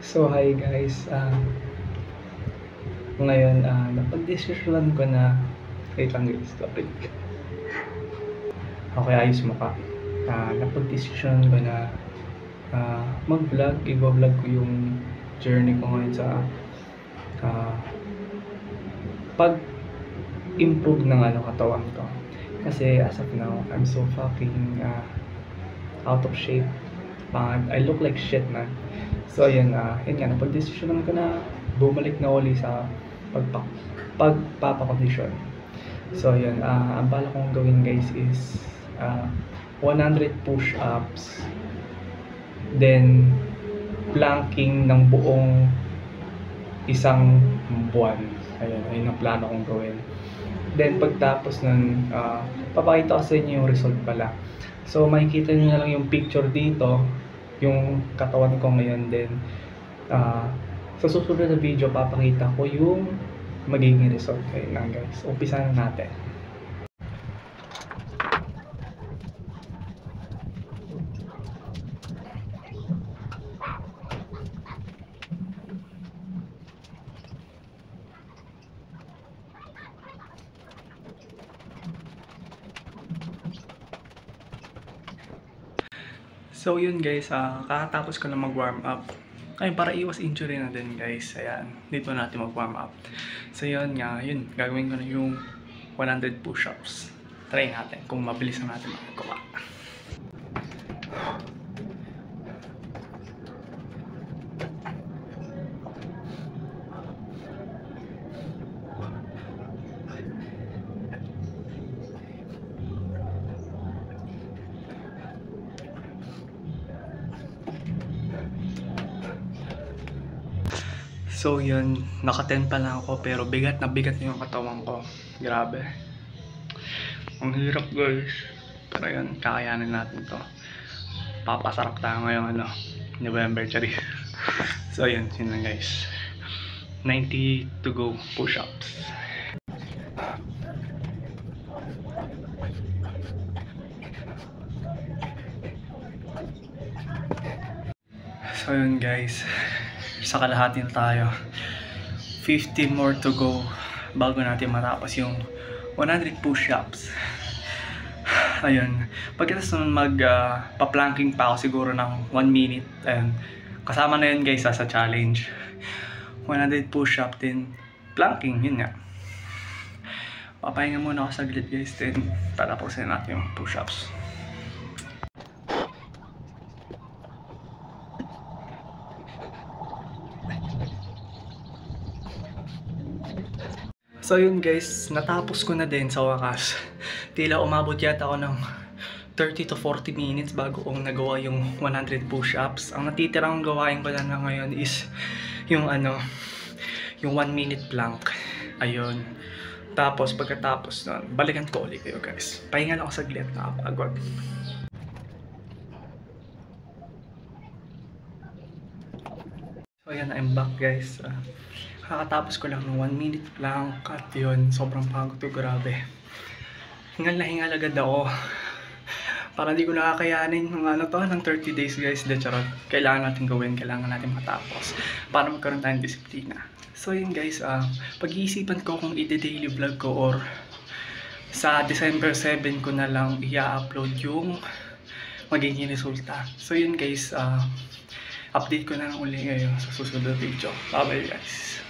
So hi guys, ngayon napagdesisyonan ko na, wait lang guys, sorry. Okay, ayos mo ka. Napagdesisyonan ko na mag-vlog, i-vlog ko yung journey ko ngayon sa ah, pag-improve ng katawan ko. Kasi as of now, I'm so fucking out of shape. I look like shit, man. So yun nga, napag-desisyonan ko na bumalik na uli sa pagpapakondisyon. So yun, ang bala kong gawin guys is 100 push-ups, then planking ng buong isang buwan. Ayun ang plano kong gawin. Then pagtapos nun, papakita ko sa inyo yung result pala. So makikita niyo na lang yung picture dito, yung katawan ko ngayon. Then sa susunod na video papakita ko yung magiging result. Ayun lang guys, umpisa na natin. So yun guys, kakatapos ko na mag-warm up. Ayun, para iwas injury na din guys. Ayan, dito natin mag-warm up. So yun nga, yun, gagawin ko na yung 100 push-ups. Try natin kung mabilis na natin magagawa. So yun, naka-10 pa lang ako pero bigat na yung katawan ko. Grabe. Ang hirap guys. Pero yun, kakayanin natin to. Papasarap tayo ngayong November, chari. So yun lang guys. 90 to go push-ups. So yun guys, sa kalahati na tayo. 50 more to go bago natin matapos yung 100 push-ups. Ayun, pagkatapos nun pa-planking pa ako siguro ng 1 minute. Ayun, kasama na yun guys sa challenge. 100 push-up din planking, yun nga. Papahinga muna ako saglit guys, then tatapusin natin yung push-ups. So yun guys, natapos ko na din sa wakas. Tila umabot yata ako ng 30 to 40 minutes bago kong nagawa yung 100 push-ups. Ang natitirang gawain ko na ngayon is yung yung 1 minute plank. Ayun. Tapos pagkatapos nun, balikan ko ulit kayo guys. Pahinga lang ako saglit, nakapagod. So ayan, I'm back guys. Kakatapos ko lang ng 1 minute plank at yun, sobrang pagod ko, grabe. Hingal na hingal agad ako. Para di ko nakakayanin ng ng 30 days guys. De charot. Kailangan natin gawin, kailangan natin matapos para magkaroon tayong disiplina. So yun guys, pag-iisipan ko kung i-daily vlog ko or sa December 7 ko na lang i-upload yung magiging resulta. So yun guys, update ko na lang uli ngayon sa susunod na video. Bye bye guys.